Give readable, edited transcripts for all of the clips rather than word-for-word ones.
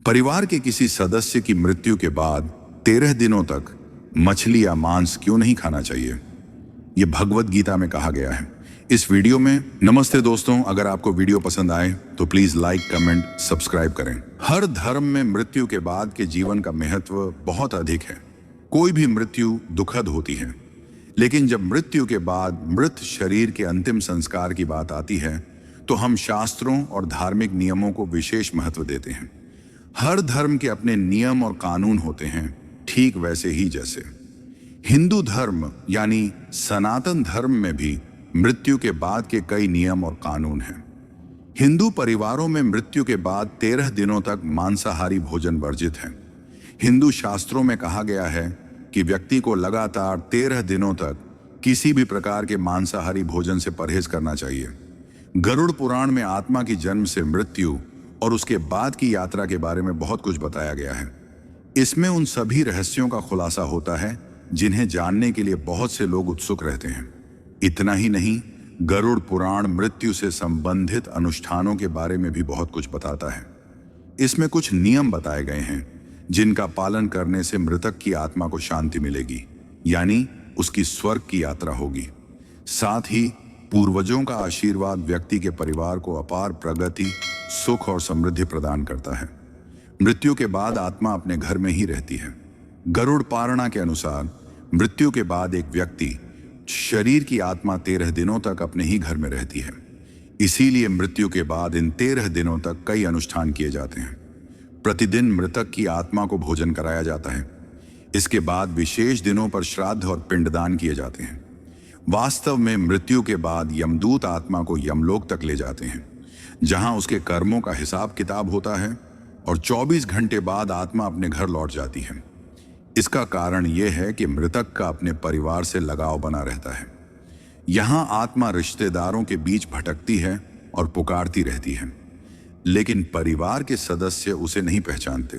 परिवार के किसी सदस्य की मृत्यु के बाद 13 दिनों तक मछली या मांस क्यों नहीं खाना चाहिए, ये भगवत गीता में कहा गया है। इस वीडियो में नमस्ते दोस्तों, अगर आपको वीडियो पसंद आए तो प्लीज लाइक, कमेंट, सब्सक्राइब करें। हर धर्म में मृत्यु के बाद के जीवन का महत्व बहुत अधिक है। कोई भी मृत्यु दुखद होती है, लेकिन जब मृत्यु के बाद मृत शरीर के अंतिम संस्कार की बात आती है तो हम शास्त्रों और धार्मिक नियमों को विशेष महत्व देते हैं। हर धर्म के अपने नियम और कानून होते हैं, ठीक वैसे ही जैसे हिंदू धर्म यानी सनातन धर्म में भी मृत्यु के बाद के कई नियम और कानून हैं। हिंदू परिवारों में मृत्यु के बाद 13 दिनों तक मांसाहारी भोजन वर्जित है। हिंदू शास्त्रों में कहा गया है कि व्यक्ति को लगातार 13 दिनों तक किसी भी प्रकार के मांसाहारी भोजन से परहेज करना चाहिए। गरुड़ पुराण में आत्मा की जन्म से मृत्यु और उसके बाद की यात्रा के बारे में बहुत कुछ बताया गया है। इसमें उन सभी रहस्यों का खुलासा होता है जिन्हें जानने के लिए बहुत से लोग उत्सुक रहते हैं। इतना ही नहीं, गरुड़ पुराण मृत्यु से संबंधित अनुष्ठानों के बारे में भी बहुत कुछ बताता है। इसमें कुछ नियम बताए गए हैं जिनका पालन करने से मृतक की आत्मा को शांति मिलेगी, यानी उसकी स्वर्ग की यात्रा होगी। साथ ही पूर्वजों का आशीर्वाद व्यक्ति के परिवार को अपार प्रगति, सुख और समृद्धि प्रदान करता है। मृत्यु के बाद आत्मा अपने घर में ही रहती है। गरुड़ पारणा के अनुसार मृत्यु के बाद एक व्यक्ति शरीर की आत्मा 13 दिनों तक अपने ही घर में रहती है। इसीलिए मृत्यु के बाद इन 13 दिनों तक कई अनुष्ठान किए जाते हैं। प्रतिदिन मृतक की आत्मा को भोजन कराया जाता है। इसके बाद विशेष दिनों पर श्राद्ध और पिंडदान किए जाते हैं। वास्तव में मृत्यु के बाद यमदूत आत्मा को यमलोक तक ले जाते हैं, जहां उसके कर्मों का हिसाब किताब होता है और 24 घंटे बाद आत्मा अपने घर लौट जाती है। इसका कारण यह है कि मृतक का अपने परिवार से लगाव बना रहता है। यहां आत्मा रिश्तेदारों के बीच भटकती है और पुकारती रहती है, लेकिन परिवार के सदस्य उसे नहीं पहचानते।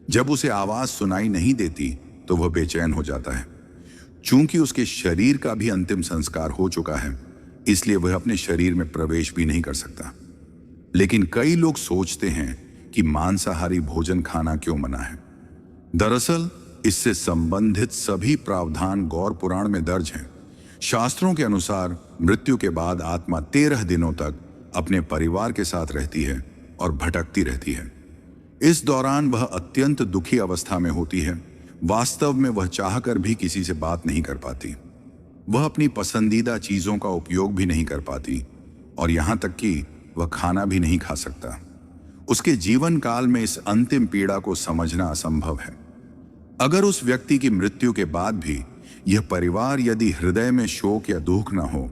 जब उसे आवाज सुनाई नहीं देती तो वह बेचैन हो जाता है। चूंकि उसके शरीर का भी अंतिम संस्कार हो चुका है, इसलिए वह अपने शरीर में प्रवेश भी नहीं कर सकता। लेकिन कई लोग सोचते हैं कि मांसाहारी भोजन खाना क्यों मना है। दरअसल इससे संबंधित सभी प्रावधान गौर पुराण में दर्ज हैं। शास्त्रों के अनुसार मृत्यु के बाद आत्मा 13 दिनों तक अपने परिवार के साथ रहती है और भटकती रहती है। इस दौरान वह अत्यंत दुखी अवस्था में होती है। वास्तव में वह चाहकर भी किसी से बात नहीं कर पाती। वह अपनी पसंदीदा चीजों का उपयोग भी नहीं कर पाती और यहां तक कि वह खाना भी नहीं खा सकता। उसके जीवन काल में इस अंतिम पीड़ा को समझना असंभव है। अगर उस व्यक्ति की मृत्यु के बाद भी यह परिवार यदि हृदय में शोक या दुख न हो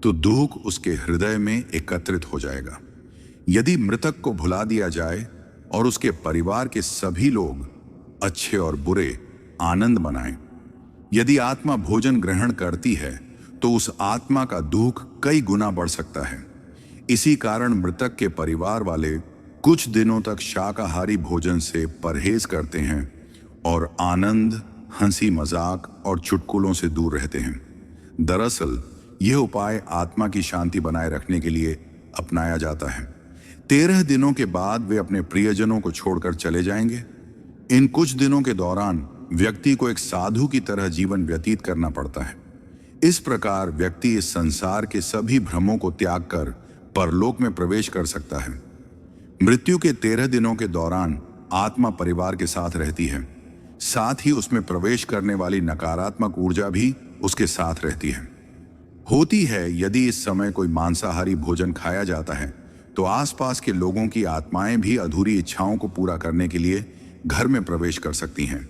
तो दुख उसके हृदय में एकत्रित हो जाएगा। यदि मृतक को भुला दिया जाए और उसके परिवार के सभी लोग अच्छे और बुरे आनंद मनाएं, यदि आत्मा भोजन ग्रहण करती है तो उस आत्मा का दुख कई गुना बढ़ सकता है। इसी कारण मृतक के परिवार वाले कुछ दिनों तक शाकाहारी भोजन से परहेज करते हैं और आनंद, हंसी मजाक और चुटकुलों से दूर रहते हैं। दरअसल यह उपाय आत्मा की शांति बनाए रखने के लिए अपनाया जाता है। 13 दिनों के बाद वे अपने प्रियजनों को छोड़कर चले जाएंगे। इन कुछ दिनों के दौरान व्यक्ति को एक साधु की तरह जीवन व्यतीत करना पड़ता है। इस प्रकार व्यक्ति इस संसार के सभी भ्रमों को त्याग कर परलोक में प्रवेश कर सकता है। मृत्यु के 13 दिनों के दौरान आत्मा परिवार के साथ रहती है। साथ ही उसमें प्रवेश करने वाली नकारात्मक ऊर्जा भी उसके साथ रहती है। होती है यदि इस समय कोई मांसाहारी भोजन खाया जाता है तो आसपास के लोगों की आत्माएं भी अधूरी इच्छाओं को पूरा करने के लिए घर में प्रवेश कर सकती हैं।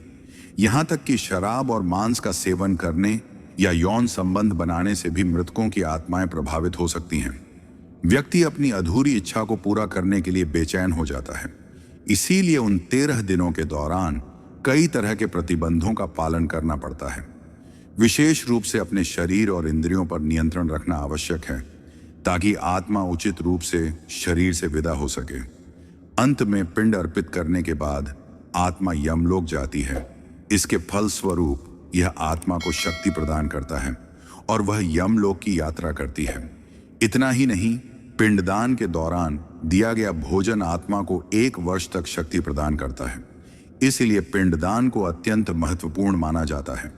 यहां तक कि शराब और मांस का सेवन करने या यौन संबंध बनाने से भी मृतकों की आत्माएं प्रभावित हो सकती हैं। व्यक्ति अपनी अधूरी इच्छा को पूरा करने के लिए बेचैन हो जाता है। इसीलिए उन 13 दिनों के दौरान कई तरह के प्रतिबंधों का पालन करना पड़ता है। विशेष रूप से अपने शरीर और इंद्रियों पर नियंत्रण रखना आवश्यक है ताकि आत्मा उचित रूप से शरीर से विदा हो सके। अंत में पिंड अर्पित करने के बाद आत्मा यमलोक जाती है। इसके फल स्वरूप यह आत्मा को शक्ति प्रदान करता है और वह यमलोक की यात्रा करती है। इतना ही नहीं, पिंडदान के दौरान दिया गया भोजन आत्मा को 1 वर्ष तक शक्ति प्रदान करता है, इसलिए पिंडदान को अत्यंत महत्वपूर्ण माना जाता है।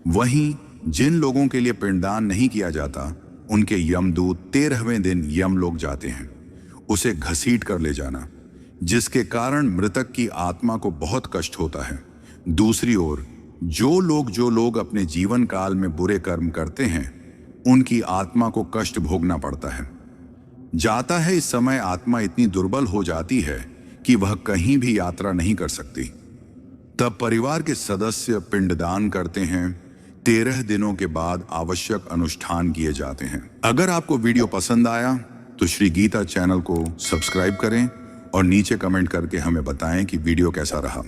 वहीं जिन लोगों के लिए पिंडदान नहीं किया जाता, उनके यमदूत 13वें दिन यमलोक जाते हैं, उसे घसीट कर ले जाना, जिसके कारण मृतक की आत्मा को बहुत कष्ट होता है। दूसरी ओर जो लोग अपने जीवन काल में बुरे कर्म करते हैं, उनकी आत्मा को कष्ट भोगना पड़ता है। जाता है इस समय आत्मा इतनी दुर्बल हो जाती है कि वह कहीं भी यात्रा नहीं कर सकती। तब परिवार के सदस्य पिंडदान करते हैं। 13 दिनों के बाद आवश्यक अनुष्ठान किए जाते हैं। अगर आपको वीडियो पसंद आया तो श्री गीता चैनल को सब्सक्राइब करें और नीचे कमेंट करके हमें बताएं कि वीडियो कैसा रहा।